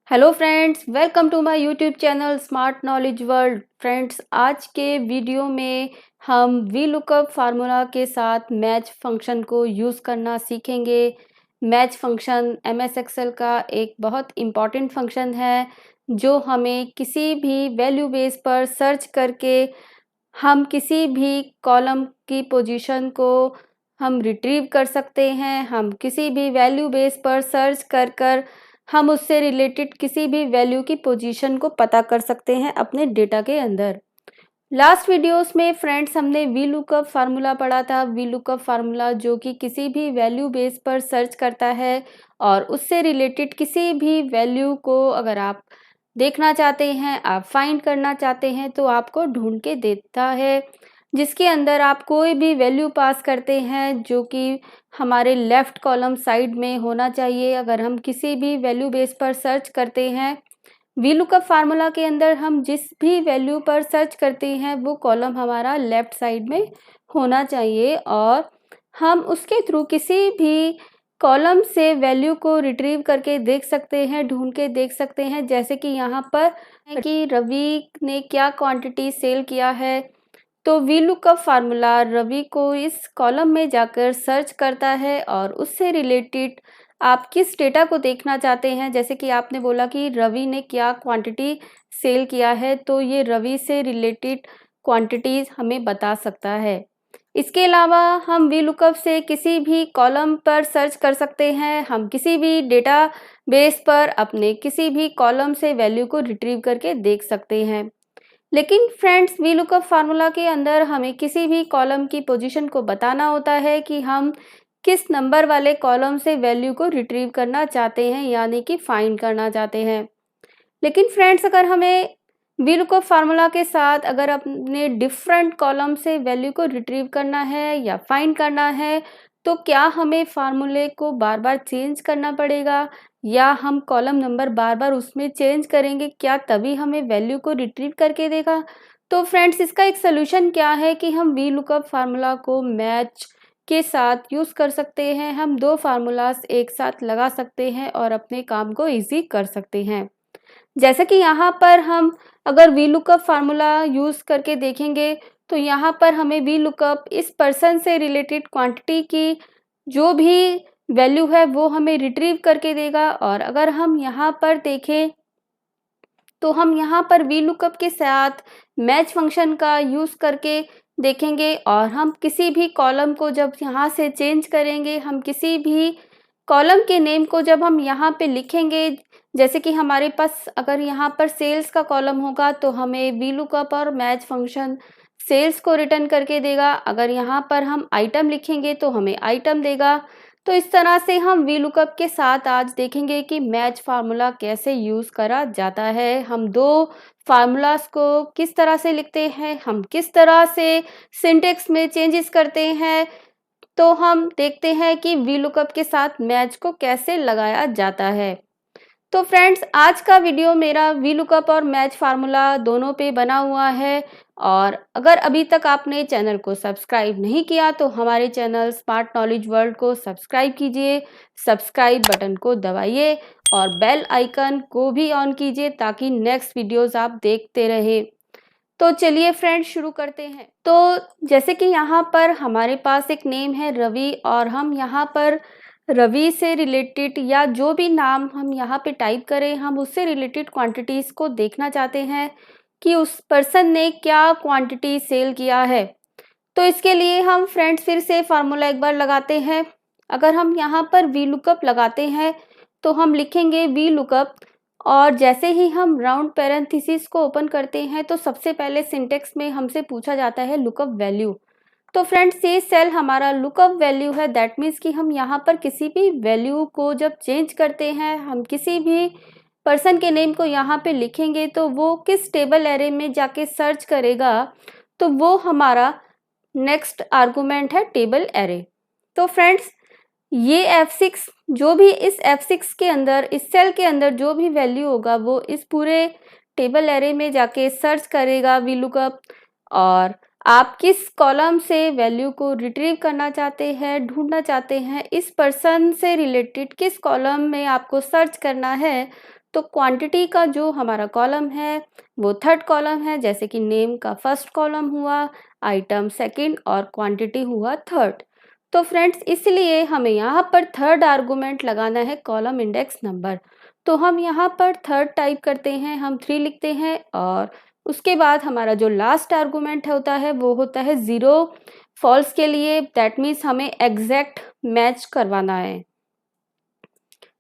Hello friends, welcome to my YouTube channel smart knowledge world. Friends, आज के video में हम वी लुकअप फार्मूला के साथ मैच फंक्शन को यूज़ करना सीखेंगे। मैच फंक्शन एमएस एक्सेल का एक बहुत इम्पॉर्टेंट फंक्शन है जो हमें किसी भी वैल्यू बेस पर सर्च करके हम किसी भी कॉलम की पोजीशन को हम रिट्रीव कर सकते हैं। हम किसी भी वैल्यू बेस पर सर्च कर हम उससे रिलेटेड किसी भी वैल्यू की पोजीशन को पता कर सकते हैं अपने डेटा के अंदर। लास्ट वीडियोस में फ्रेंड्स हमने वी लुकअप फार्मूला पढ़ा था। वी लुकअप फार्मूला जो कि किसी भी वैल्यू बेस पर सर्च करता है और उससे रिलेटेड किसी भी वैल्यू को अगर आप देखना चाहते हैं, आप फाइंड करना चाहते हैं तो आपको ढूंढ के देता है, जिसके अंदर आप कोई भी वैल्यू पास करते हैं जो कि हमारे लेफ़्ट कॉलम साइड में होना चाहिए। अगर हम किसी भी वैल्यू बेस पर सर्च करते हैं, वी लुकअप फार्मूला के अंदर हम जिस भी वैल्यू पर सर्च करते हैं वो कॉलम हमारा लेफ़्ट साइड में होना चाहिए और हम उसके थ्रू किसी भी कॉलम से वैल्यू को रिट्रीव करके देख सकते हैं, ढूंढ के देख सकते हैं। जैसे कि यहाँ पर कि रवि ने क्या क्वांटिटी सेल किया है, तो वी लुकअप फार्मूला रवि को इस कॉलम में जाकर सर्च करता है और उससे रिलेटेड आप किस डेटा को देखना चाहते हैं। जैसे कि आपने बोला कि रवि ने क्या क्वांटिटी सेल किया है, तो ये रवि से रिलेटेड क्वांटिटीज़ हमें बता सकता है। इसके अलावा हम वी लुकअप से किसी भी कॉलम पर सर्च कर सकते हैं। हम किसी भी डेटा बेस पर अपने किसी भी कॉलम से वैल्यू को रिट्रीव करके देख सकते हैं। लेकिन फ्रेंड्स, वी लुकअप फार्मूला के अंदर हमें किसी भी कॉलम की पोजीशन को बताना होता है कि हम किस नंबर वाले कॉलम से वैल्यू को रिट्रीव करना चाहते हैं, यानी कि फाइंड करना चाहते हैं। लेकिन फ्रेंड्स, अगर हमें वी लुकअप फार्मूला के साथ अगर अपने डिफरेंट कॉलम से वैल्यू को रिट्रीव करना है या फाइंड करना है, तो क्या हमें फार्मूले को बार बार चेंज करना पड़ेगा या हम कॉलम नंबर बार बार उसमें चेंज करेंगे, क्या तभी हमें वैल्यू को रिट्रीव करके देगा? तो फ्रेंड्स, इसका एक सोल्यूशन क्या है कि हम वी लुकअप फार्मूला को मैच के साथ यूज़ कर सकते हैं। हम दो फार्मूलाज एक साथ लगा सकते हैं और अपने काम को ईजी कर सकते हैं। जैसे कि यहाँ पर हम अगर वी लुकअप फार्मूला यूज़ करके देखेंगे, तो यहाँ पर हमें वी लुकअप इस पर्सन से रिलेटेड क्वांटिटी की जो भी वैल्यू है वो हमें रिट्रीव करके देगा। और अगर हम यहाँ पर देखें तो हम यहाँ पर वी लुकअप के साथ मैच फंक्शन का यूज़ करके देखेंगे और हम किसी भी कॉलम को जब यहाँ से चेंज करेंगे, हम किसी भी कॉलम के नेम को जब हम यहाँ पे लिखेंगे, जैसे कि हमारे पास अगर यहाँ पर सेल्स का कॉलम होगा तो हमें वी लुकअप और मैच फंक्शन सेल्स को रिटर्न करके देगा। अगर यहाँ पर हम आइटम लिखेंगे तो हमें आइटम देगा। तो इस तरह से हम वी लुकअप के साथ आज देखेंगे कि मैच फार्मूला कैसे यूज़ करा जाता है। हम दो फार्मूलाज को किस तरह से लिखते हैं, हम किस तरह से सिंटेक्स में चेंजेस करते हैं, तो हम देखते हैं कि वी लुकअप के साथ मैच को कैसे लगाया जाता है। तो फ्रेंड्स, आज का वीडियो मेरा वी लुकअप और मैच फार्मूला दोनों पे बना हुआ है। और अगर अभी तक आपने चैनल को सब्सक्राइब नहीं किया तो हमारे चैनल स्मार्ट नॉलेज वर्ल्ड को सब्सक्राइब कीजिए, सब्सक्राइब बटन को दबाइए और बेल आइकन को भी ऑन कीजिए ताकि नेक्स्ट वीडियोस आप देखते रहे। तो चलिए फ्रेंड्स, शुरू करते हैं। तो जैसे कि यहाँ पर हमारे पास एक नेम है रवि और हम यहाँ पर रवि से रिलेटेड या जो भी नाम हम यहाँ पे टाइप करें, हम उससे रिलेटेड क्वांटिटीज़ को देखना चाहते हैं कि उस पर्सन ने क्या क्वांटिटी सेल किया है। तो इसके लिए हम फ्रेंड्स फिर से फार्मूला एक बार लगाते हैं। अगर हम यहाँ पर वी लुकअप लगाते हैं तो हम लिखेंगे वी लुकअप और जैसे ही हम राउंड पैरेंथेसिस को ओपन करते हैं तो सबसे पहले सिंटेक्स में हमसे पूछा जाता है लुकअप वैल्यू। तो फ्रेंड्स, ये सेल हमारा लुकअप वैल्यू है। दैट मीन्स कि हम यहाँ पर किसी भी वैल्यू को जब चेंज करते हैं, हम किसी भी पर्सन के नेम को यहाँ पे लिखेंगे तो वो किस टेबल एरे में जाके सर्च करेगा, तो वो हमारा नेक्स्ट आर्गुमेंट है टेबल एरे। तो फ्रेंड्स, ये F6 जो भी इस F6 के अंदर इस सेल के अंदर जो भी वैल्यू होगा वो इस पूरे टेबल एरे में जाके सर्च करेगा वी लुकअप। और आप किस कॉलम से वैल्यू को रिट्रीव करना चाहते हैं, ढूंढना चाहते हैं, इस पर्सन से रिलेटेड किस कॉलम में आपको सर्च करना है, तो क्वांटिटी का जो हमारा कॉलम है वो थर्ड कॉलम है, जैसे कि नेम का फर्स्ट कॉलम हुआ, आइटम सेकंड और क्वांटिटी हुआ थर्ड। तो फ्रेंड्स इसलिए हमें यहाँ पर थर्ड आर्गुमेंट लगाना है कॉलम इंडेक्स नंबर। तो हम यहाँ पर थर्ड टाइप करते हैं, हम 3 लिखते हैं और उसके बाद हमारा जो लास्ट आर्गुमेंट होता है वो होता है 0 फॉल्स के लिए, दैट मीन्स हमें एग्जैक्ट मैच करवाना है।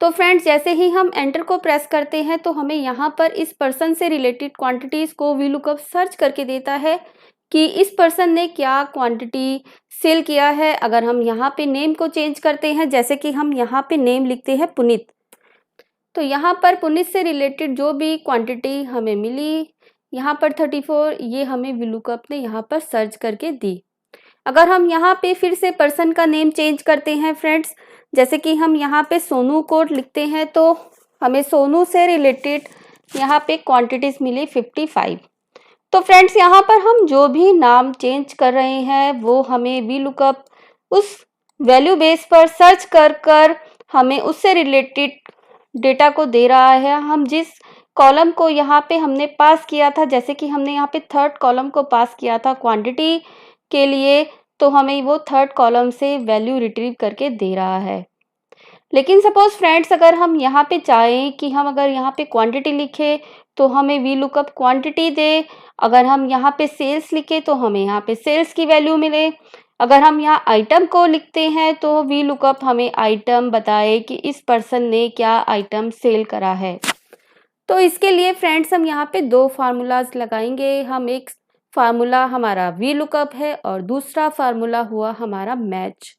तो फ्रेंड्स जैसे ही हम एंटर को प्रेस करते हैं तो हमें यहाँ पर इस पर्सन से रिलेटेड क्वांटिटीज़ को VLOOKUP सर्च करके देता है कि इस पर्सन ने क्या क्वांटिटी सेल किया है। अगर हम यहाँ पे नेम को चेंज करते हैं, जैसे कि हम यहाँ पे नेम लिखते हैं पुनीत, तो यहाँ पर पुनीत से रिलेटेड जो भी क्वांटिटी हमें मिली यहाँ पर 34, ये हमें VLOOKUP ने यहाँ पर सर्च करके दी। अगर हम यहाँ पे फिर से पर्सन का नेम चेंज करते हैं फ्रेंड्स, जैसे कि हम यहाँ पे सोनू को लिखते हैं तो हमें सोनू से रिलेटेड यहाँ पे क्वांटिटीज़ मिली 55। तो फ्रेंड्स यहाँ पर हम जो भी नाम चेंज कर रहे हैं वो हमें VLOOKUP उस वैल्यू बेस पर सर्च कर हमें उससे रिलेटेड डेटा को दे रहा है। हम जिस कॉलम को यहाँ पे हमने पास किया था, जैसे कि हमने यहाँ पे थर्ड कॉलम को पास किया था क्वांटिटी के लिए, तो हमें वो थर्ड कॉलम से वैल्यू रिट्रीव करके दे रहा है। लेकिन सपोज फ्रेंड्स अगर हम यहाँ पे चाहें कि हम अगर यहाँ पे क्वांटिटी लिखे तो हमें VLOOKUP क्वांटिटी दे, अगर हम यहाँ पे सेल्स लिखे तो हमें यहाँ पे सेल्स की वैल्यू मिले, अगर हम यहाँ आइटम को लिखते हैं तो VLOOKUP हमें आइटम बताए कि इस पर्सन ने क्या आइटम सेल करा है। तो इसके लिए फ्रेंड्स हम यहाँ पे 2 फार्मूलाज लगाएंगे। हम एक फार्मूला हमारा VLOOKUP है और दूसरा फार्मूला हुआ हमारा मैच।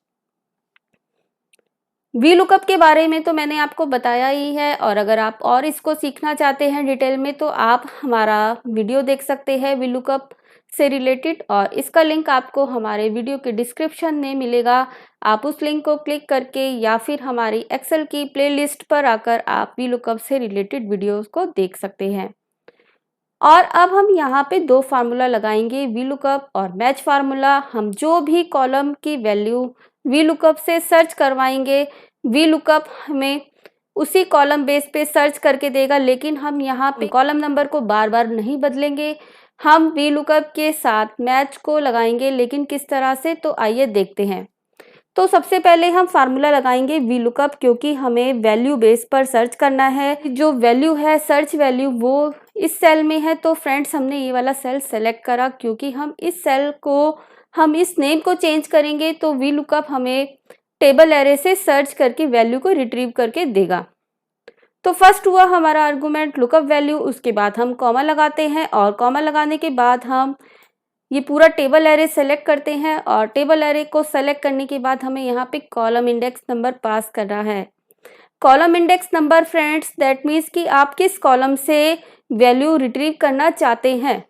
VLOOKUP के बारे में तो मैंने आपको बताया ही है, और अगर आप और इसको सीखना चाहते हैं डिटेल में तो आप हमारा वीडियो देख सकते हैं VLOOKUP से रिलेटेड, और इसका लिंक आपको हमारे वीडियो के डिस्क्रिप्शन में मिलेगा। आप उस लिंक को क्लिक करके या फिर हमारी एक्सेल की प्लेलिस्ट पर आकर आप VLOOKUP से रिलेटेड वीडियोस को देख सकते हैं। और अब हम यहाँ पे 2 फार्मूला लगाएंगे, VLOOKUP और मैच फार्मूला। हम जो भी कॉलम की वैल्यू VLOOKUP से सर्च करवाएंगे, VLOOKUP हमें उसी कॉलम बेस पे सर्च करके देगा, लेकिन हम यहाँ पे कॉलम नंबर को बार बार नहीं बदलेंगे। हम VLOOKUP के साथ मैच को लगाएंगे, लेकिन किस तरह से, तो आइए देखते हैं। तो सबसे पहले हम फार्मूला लगाएंगे VLOOKUP, क्योंकि हमें वैल्यू बेस पर सर्च करना है। जो वैल्यू है सर्च वैल्यू वो इस सेल में है, तो फ्रेंड्स हमने ये वाला सेल सेलेक्ट करा, क्योंकि हम इस सेल को हम इस नेम को चेंज करेंगे तो VLOOKUP हमें टेबल एरे से सर्च करके वैल्यू को रिट्रीव करके देगा। तो फर्स्ट हुआ हमारा आर्गुमेंट लुकअप वैल्यू, उसके बाद हम कॉमा लगाते हैं और कॉमा लगाने के बाद हम ये पूरा टेबल एरे सेलेक्ट करते हैं, और टेबल एरे को सेलेक्ट करने के बाद हमें यहाँ पे कॉलम इंडेक्स नंबर पास करना है। Column index number friends that means कि आप किस कॉलम से वैल्यू रिट्रीव करना चाहते हैं।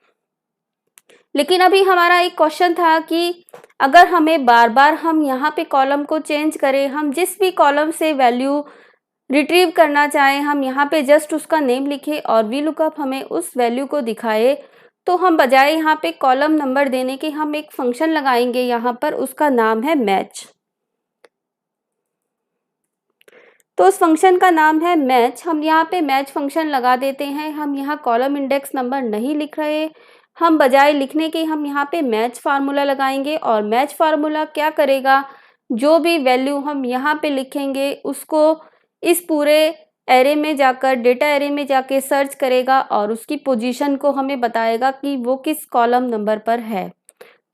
लेकिन अभी हमारा एक क्वेश्चन था कि अगर हमें बार बार हम यहाँ पे कॉलम को चेंज करें, हम जिस भी कॉलम से वैल्यू रिट्रीव करना चाहें, हम यहाँ पे जस्ट उसका नेम लिखें और VLOOKUP हमें उस वैल्यू को दिखाए, तो हम बजाय यहाँ पे कॉलम नंबर देने के हम एक फंक्शन लगाएंगे यहाँ पर, उसका नाम है मैच। तो उस फंक्शन का नाम है मैच। हम यहाँ पे मैच फंक्शन लगा देते हैं। हम यहाँ कॉलम इंडेक्स नंबर नहीं लिख रहे, हम बजाय लिखने के हम यहाँ पे मैच फार्मूला लगाएंगे, और मैच फार्मूला क्या करेगा, जो भी वैल्यू हम यहाँ पे लिखेंगे उसको इस पूरे एरे में जाकर, डेटा एरे में जाके सर्च करेगा और उसकी पोजीशन को हमें बताएगा कि वो किस कॉलम नंबर पर है।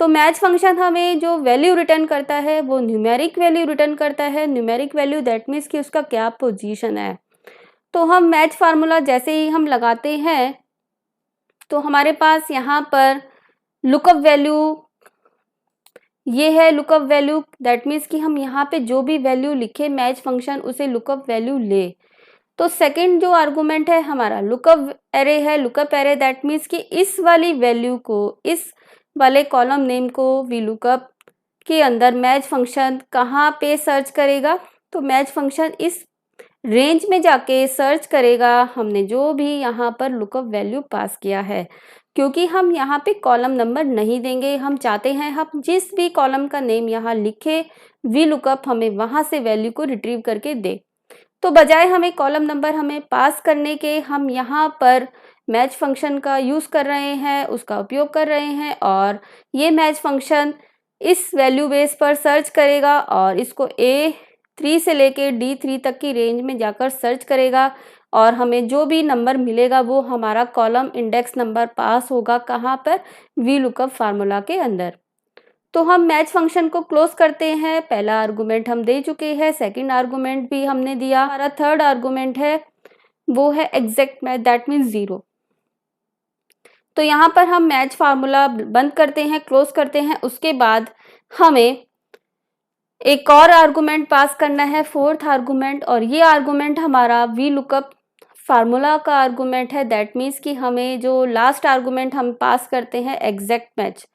तो मैच फंक्शन हमें जो वैल्यू रिटर्न करता है वो न्यूमेरिक वैल्यू रिटर्न करता है। न्यूमेरिक वैल्यू दैट मीन्स कि उसका क्या पोजीशन है। तो हम मैच फार्मूला जैसे ही हम लगाते हैं तो हमारे पास यहाँ पर लुकअप वैल्यू ये है, लुकअप वैल्यू दैट मीन्स कि हम यहाँ पे जो भी वैल्यू लिखे मैच फंक्शन उसे लुकअप वैल्यू ले। तो सेकंड जो आर्गुमेंट है हमारा लुकअप एरे है। लुकअप एरे दैट मीन्स कि इस वाली वैल्यू को, इस वाले कॉलम नेम को VLOOKUP के अंदर मैच फंक्शन कहाँ पे सर्च करेगा, तो मैच फंक्शन इस रेंज में जाके सर्च करेगा हमने जो भी यहाँ पर लुकअप वैल्यू पास किया है। क्योंकि हम यहाँ पे कॉलम नंबर नहीं देंगे, हम चाहते हैं हम जिस भी कॉलम का नेम यहाँ लिखे VLOOKUP हमें वहाँ से वैल्यू को रिट्रीव करके दे। तो बजाय हमें कॉलम नंबर हमें पास करने के, हम यहाँ पर मैच फंक्शन का यूज़ कर रहे हैं, उसका उपयोग कर रहे हैं और ये मैच फंक्शन इस वैल्यू बेस पर सर्च करेगा और इसको A3 से लेके D3 तक की रेंज में जाकर सर्च करेगा और हमें जो भी नंबर मिलेगा वो हमारा कॉलम इंडेक्स नंबर पास होगा। कहाँ पर? VLOOKUP फार्मूला के अंदर। तो हम मैच फंक्शन को क्लोज करते हैं। पहला आर्गुमेंट हम दे चुके हैं, सेकंड आर्गुमेंट भी हमने दिया। हमारा थर्ड आर्गुमेंट है वो है एग्जैक्ट मैच, दैट मीन्स 0। तो यहाँ पर हम मैच फार्मूला बंद करते हैं, क्लोज करते हैं। उसके बाद हमें एक और आर्गुमेंट पास करना है, फोर्थ आर्गुमेंट, और ये आर्गुमेंट हमारा VLOOKUP फार्मूला का आर्गुमेंट है। दैट मीन्स कि हमें जो लास्ट आर्गुमेंट हम पास करते हैं एग्जैक्ट मैच।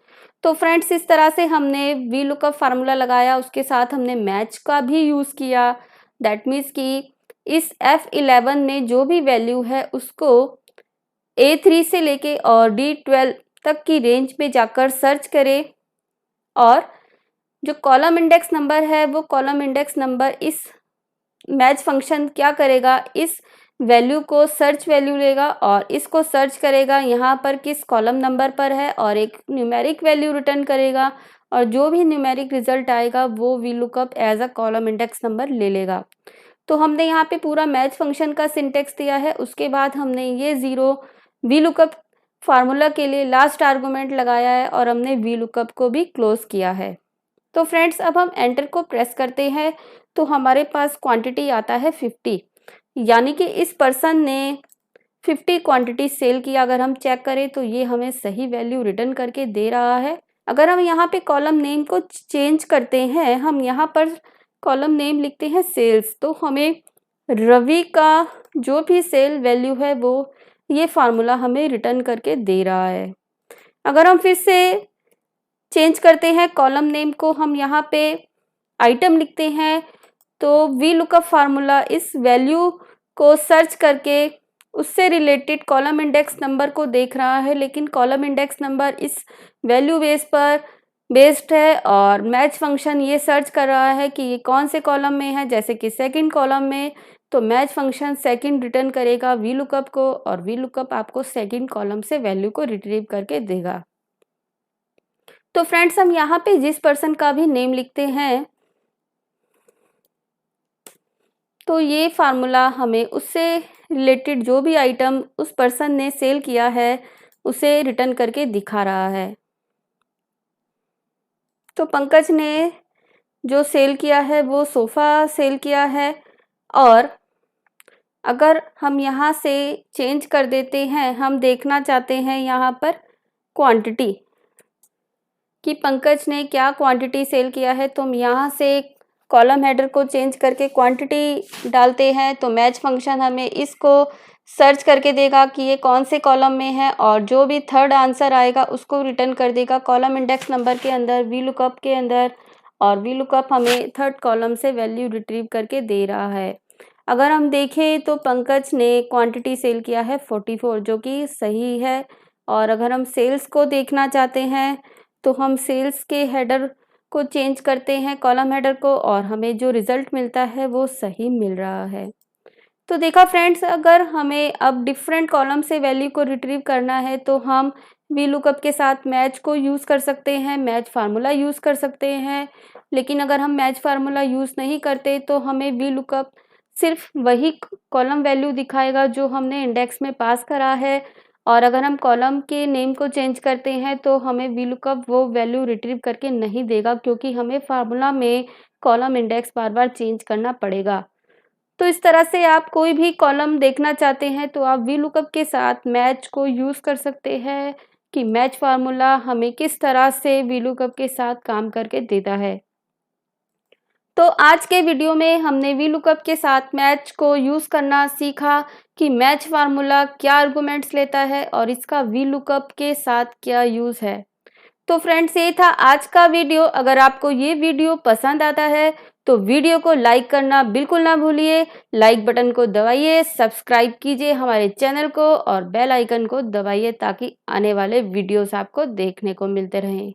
तो फ्रेंड्स, इस तरह से हमने VLOOKUP फार्मूला लगाया, उसके साथ हमने मैच का भी यूज़ किया। दैट मीन्स कि इस F11 में जो भी वैल्यू है उसको A3 से लेके और D12 तक की रेंज में जाकर सर्च करें और जो कॉलम इंडेक्स नंबर है वो कॉलम इंडेक्स नंबर इस मैच फंक्शन क्या करेगा, इस वैल्यू को सर्च वैल्यू लेगा और इसको सर्च करेगा यहाँ पर किस कॉलम नंबर पर है और एक न्यूमेरिक वैल्यू रिटर्न करेगा और जो भी न्यूमेरिक रिजल्ट आएगा वो VLOOKUP as a column index number ले लेगा। तो हमने यहाँ पे पूरा मैच फंक्शन का सिंटेक्स दिया है। उसके बाद हमने ये 0 VLOOKUP फार्मूला के लिए लास्ट आर्गुमेंट लगाया है और हमने VLOOKUP को भी क्लोज किया है। तो फ्रेंड्स, अब हम एंटर को प्रेस करते हैं तो हमारे पास क्वांटिटी आता है 50, यानी कि इस पर्सन ने 50 क्वांटिटी सेल किया। अगर हम चेक करें तो ये हमें सही वैल्यू रिटर्न करके दे रहा है। अगर हम यहाँ पे कॉलम नेम को चेंज करते हैं, हम यहाँ पर कॉलम नेम लिखते हैं सेल्स, तो हमें रवि का जो भी सेल वैल्यू है वो ये फार्मूला हमें रिटर्न करके दे रहा है। अगर हम फिर से चेंज करते हैं कॉलम नेम को, हम यहाँ पे आइटम लिखते हैं, तो VLOOKUP फार्मूला इस वैल्यू को सर्च करके उससे रिलेटेड कॉलम इंडेक्स नंबर को देख रहा है, लेकिन कॉलम इंडेक्स नंबर इस वैल्यू बेस पर बेस्ड है और मैच फंक्शन ये सर्च कर रहा है कि ये कौन से कॉलम में है। जैसे कि सेकंड कॉलम में, तो मैच फंक्शन सेकंड रिटर्न करेगा VLOOKUP को और VLOOKUP आपको सेकंड कॉलम से वैल्यू को रिट्रीव करके देगा। तो फ्रेंड्स, हम यहाँ पे जिस पर्सन का भी नेम लिखते हैं तो ये फार्मूला हमें उससे रिलेटेड जो भी आइटम उस पर्सन ने सेल किया है उसे रिटर्न करके दिखा रहा है। तो पंकज ने जो सेल किया है वो सोफ़ा सेल किया है और अगर हम यहाँ से चेंज कर देते हैं, हम देखना चाहते हैं यहाँ पर क्वांटिटी कि पंकज ने क्या क्वांटिटी सेल किया है, तो हम यहाँ से कॉलम हेडर को चेंज करके क्वांटिटी डालते हैं तो मैच फंक्शन हमें इसको सर्च करके देगा कि ये कौन से कॉलम में है और जो भी थर्ड आंसर आएगा उसको रिटर्न कर देगा कॉलम इंडेक्स नंबर के अंदर, VLOOKUP के अंदर, और VLOOKUP हमें थर्ड कॉलम से वैल्यू रिट्रीव करके दे रहा है। अगर हम देखें तो पंकज ने क्वांटिटी सेल किया है 44, जो कि सही है। और अगर हम सेल्स को देखना चाहते हैं तो हम सेल्स के हेडर को चेंज करते हैं, कॉलम हेडर को, और हमें जो रिज़ल्ट मिलता है वो सही मिल रहा है। तो देखा फ्रेंड्स, अगर हमें अब डिफरेंट कॉलम से वैल्यू को रिट्रीव करना है तो हम VLOOKUP के साथ मैच को यूज़ कर सकते हैं, मैच फार्मूला यूज़ कर सकते हैं। लेकिन अगर हम मैच फार्मूला यूज़ नहीं करते तो हमें VLOOKUP सिर्फ वही कॉलम वैल्यू दिखाएगा जो हमने इंडेक्स में पास करा है, और अगर हम कॉलम के नेम को चेंज करते हैं तो हमें VLOOKUP वो वैल्यू रिट्रीव करके नहीं देगा, क्योंकि हमें फार्मूला में कॉलम इंडेक्स बार बार चेंज करना पड़ेगा। तो इस तरह से आप कोई भी कॉलम देखना चाहते हैं तो आप VLOOKUP के साथ मैच को यूज़ कर सकते हैं कि मैच फार्मूला हमें किस तरह से VLOOKUP के साथ काम करके देता है। तो आज के वीडियो में हमने VLOOKUP के साथ मैच को यूज़ करना सीखा कि मैच फार्मूला क्या आर्गुमेंट्स लेता है और इसका VLOOKUP के साथ क्या यूज़ है। तो फ्रेंड्स, ये था आज का वीडियो। अगर आपको ये वीडियो पसंद आता है तो वीडियो को लाइक करना बिल्कुल ना भूलिए। लाइक बटन को दबाइए, सब्सक्राइब कीजिए हमारे चैनल को और बेल आइकन को दबाइए ताकि आने वाले वीडियोस आपको देखने को मिलते रहें।